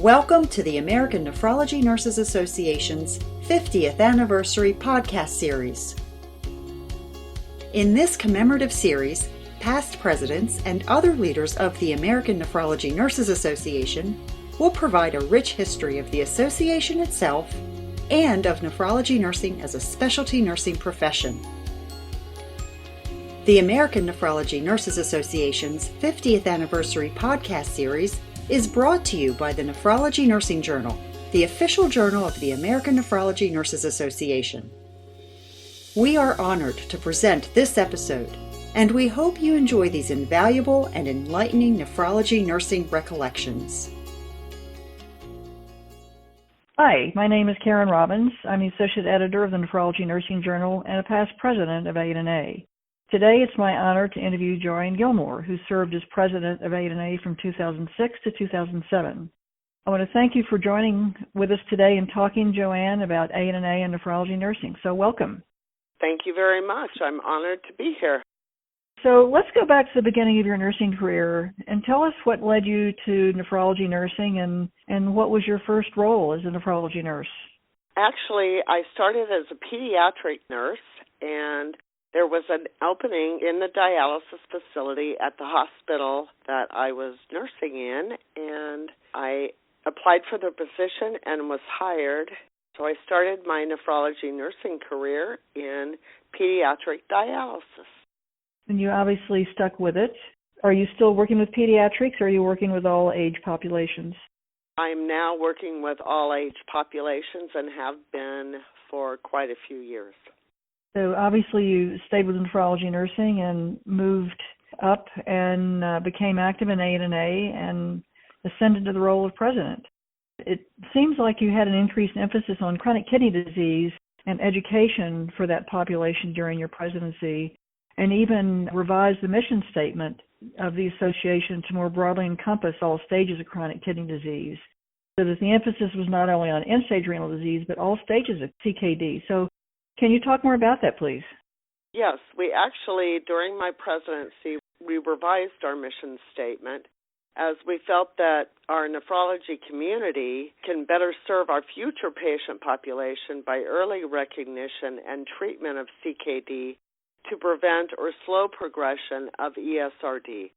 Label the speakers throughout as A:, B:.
A: Welcome to the American Nephrology Nurses Association's 50th Anniversary Podcast Series. In this commemorative series, past presidents and other leaders of the American Nephrology Nurses Association will provide a rich history of the association itself and of nephrology nursing as a specialty nursing profession. The American Nephrology Nurses Association's 50th Anniversary Podcast Series is brought to you by the Nephrology Nursing Journal, the official journal of the American Nephrology Nurses Association. We are honored to present this episode, and we hope you enjoy these invaluable and enlightening nephrology nursing recollections.
B: Hi, my name is Karen Robbins. I'm the Associate Editor of the Nephrology Nursing Journal and a past president of A&A. Today, it's my honor to interview JoAnne Gilmore, who served as president of A&A from 2006 to 2007. I want to thank you for joining with us today and talking, JoAnne, about A&A and nephrology nursing. So welcome.
C: Thank you very much. I'm honored to be here.
B: So let's go back to the beginning of your nursing career and tell us what led you to nephrology nursing and what was your first role as a nephrology nurse?
C: Actually, I started as a pediatric nurse, and there was an opening in the dialysis facility at the hospital that I was nursing in, and I applied for the position and was hired. So I started my nephrology nursing career in pediatric dialysis.
B: And you obviously stuck with it. Are you still working with pediatrics, or are you working with all age populations?
C: I'm now working with all age populations and have been for quite a few years.
B: So obviously you stayed with nephrology nursing and moved up and became active in A&A and ascended to the role of president. It seems like you had an increased emphasis on chronic kidney disease and education for that population during your presidency, and even revised the mission statement of the association to more broadly encompass all stages of chronic kidney disease, so that the emphasis was not only on end-stage renal disease, but all stages of CKD. So can you talk more about that, please?
C: Yes, we actually, during my presidency, we revised our mission statement as we felt that our nephrology community can better serve our future patient population by early recognition and treatment of CKD to prevent or slow progression of ESRD.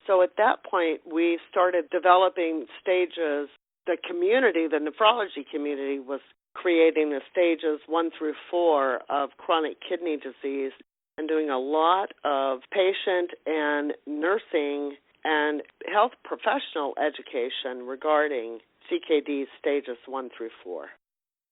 C: So at that point, we started developing stages. The community, the nephrology community, was creating the stages 1 through 4 of chronic kidney disease and doing a lot of patient and nursing and health professional education regarding CKD stages 1 through 4.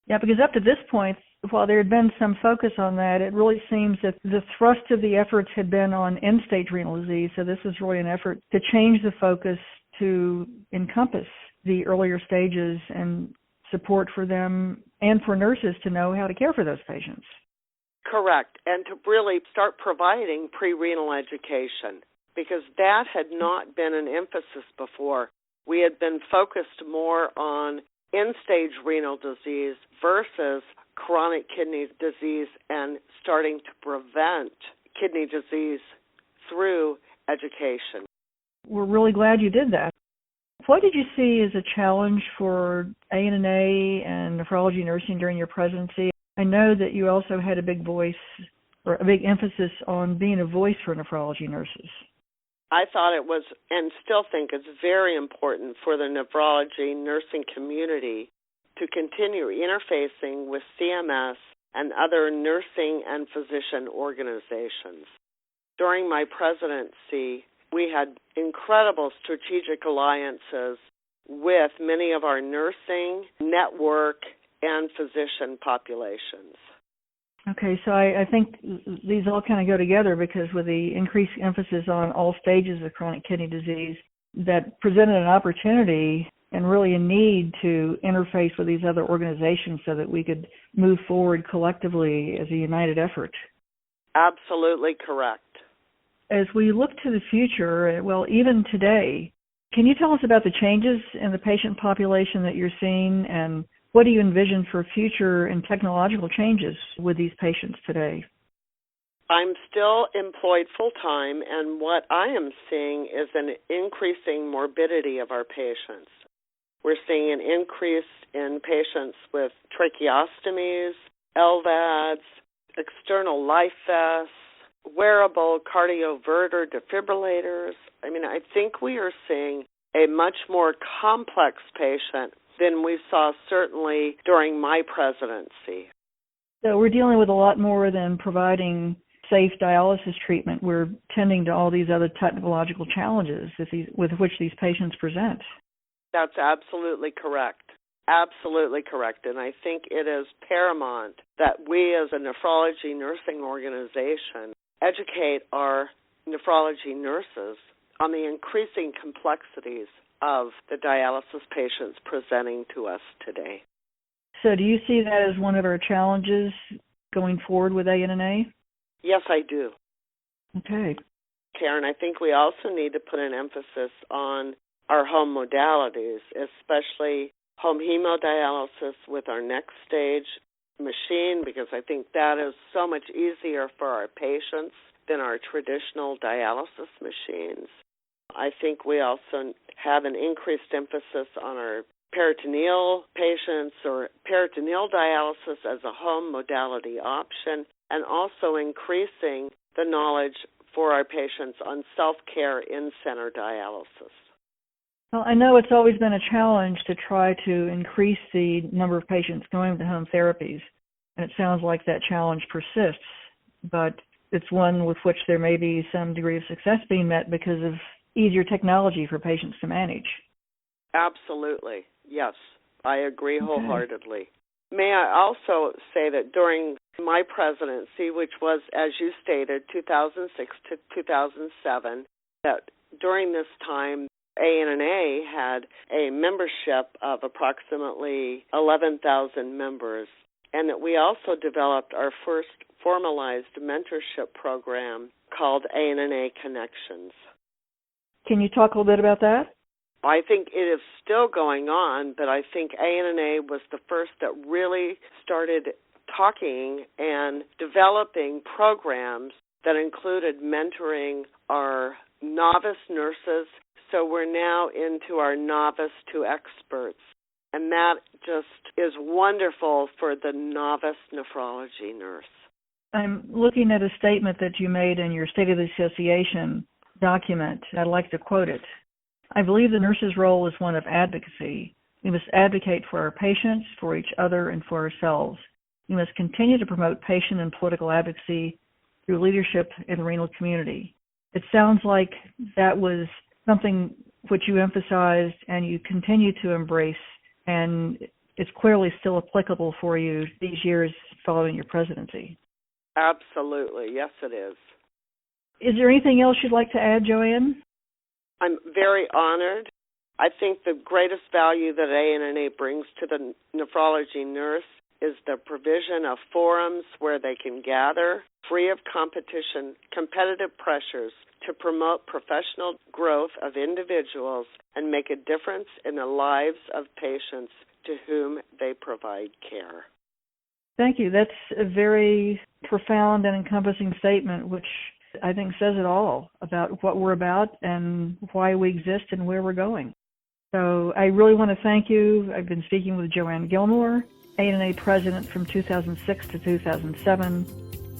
B: Yeah, because up to this point, while there had been some focus on that, it really seems that the thrust of the efforts had been on end-stage renal disease. So this was really an effort to change the focus to encompass the earlier stages and support for them and for nurses to know how to care for those patients.
C: Correct, and to really start providing pre-renal education, because that had not been an emphasis before. We had been focused more on end-stage renal disease versus chronic kidney disease and starting to prevent kidney disease through education.
B: We're really glad you did that. What did you see as a challenge for A&A and nephrology nursing during your presidency? I know that you also had a big voice or a big emphasis on being a voice for nephrology nurses.
C: I thought it was, and still think it's very important for the nephrology nursing community to continue interfacing with CMS and other nursing and physician organizations. During my presidency, we had incredible strategic alliances with many of our nursing, network, and physician populations.
B: Okay, so I think these all kind of go together, because with the increased emphasis on all stages of chronic kidney disease, that presented an opportunity and really a need to interface with these other organizations so that we could move forward collectively as a united effort.
C: Absolutely correct.
B: As we look to the future, well, even today, can you tell us about the changes in the patient population that you're seeing, and what do you envision for future and technological changes with these patients today?
C: I'm still employed full-time, and what I am seeing is an increasing morbidity of our patients. We're seeing an increase in patients with tracheostomies, LVADs, external life vests, wearable cardioverter defibrillators. I think we are seeing a much more complex patient than we saw certainly during my presidency.
B: So we're dealing with a lot more than providing safe dialysis treatment. We're tending to all these other technological challenges with which these patients present.
C: That's absolutely correct. Absolutely correct. And I think it is paramount that we as a nephrology nursing organization educate our nephrology nurses on the increasing complexities of the dialysis patients presenting to us today.
B: So do you see that as one of our challenges going forward with ANNA?
C: Yes, I do.
B: Okay.
C: Karen, I think we also need to put an emphasis on our home modalities, especially home hemodialysis with our next stage machine, because I think that is so much easier for our patients than our traditional dialysis machines. I think we also have an increased emphasis on our peritoneal patients or peritoneal dialysis as a home modality option, and also increasing the knowledge for our patients on self-care in-center dialysis.
B: Well, I know it's always been a challenge to try to increase the number of patients going to home therapies, and it sounds like that challenge persists, but it's one with which there may be some degree of success being met because of easier technology for patients to manage.
C: Absolutely. Yes, I agree wholeheartedly. May I also say that during my presidency, which was, as you stated, 2006 to 2007, that during this time, ANNA had a membership of approximately 11,000 members, and that we also developed our first formalized mentorship program called ANNA Connections.
B: Can you talk a little bit about that?
C: I think it is still going on, but I think ANNA was the first that really started talking and developing programs that included mentoring our novice nurses. So we're now into our novice to experts, and that just is wonderful for the novice nephrology nurse.
B: I'm looking at a statement that you made in your State of the Association document. I'd like to quote it. I believe the nurse's role is one of advocacy. We must advocate for our patients, for each other, and for ourselves. We must continue to promote patient and political advocacy through leadership in the renal community. It sounds like that was something which you emphasized and you continue to embrace, and it's clearly still applicable for you these years following your presidency.
C: Absolutely. Yes, it is.
B: Is there anything else you'd like to add, JoAnne?
C: I'm very honored. I think the greatest value that ANNA brings to the nephrology nurse is the provision of forums where they can gather, free of competition, competitive pressures, to promote professional growth of individuals and make a difference in the lives of patients to whom they provide care.
B: Thank you. That's a very profound and encompassing statement, which I think says it all about what we're about and why we exist and where we're going. So I really want to thank you. I've been speaking with JoAnne Gilmore, ANNA president from 2006 to 2007.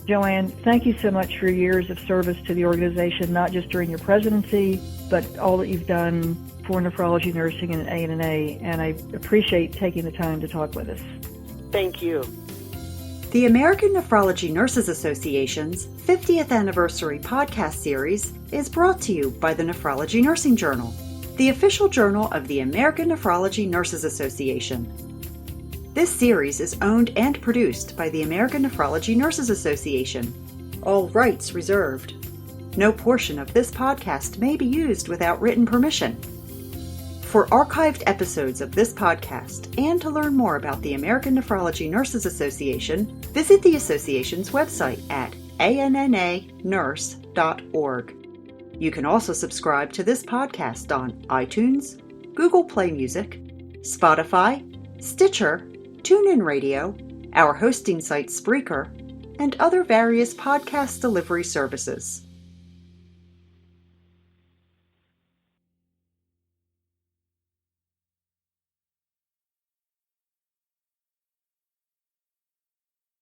B: JoAnne, thank you so much for your years of service to the organization, not just during your presidency, but all that you've done for nephrology nursing and ANNA, and I appreciate taking the time to talk with us.
C: Thank you.
A: The American Nephrology Nurses Association's 50th anniversary podcast series is brought to you by the Nephrology Nursing Journal, the official journal of the American Nephrology Nurses Association. This series is owned and produced by the American Nephrology Nurses Association. All rights reserved. No portion of this podcast may be used without written permission. For archived episodes of this podcast and to learn more about the American Nephrology Nurses Association, visit the association's website at annanurse.org. You can also subscribe to this podcast on iTunes, Google Play Music, Spotify, Stitcher, TuneIn Radio, our hosting site Spreaker, and other various podcast delivery services.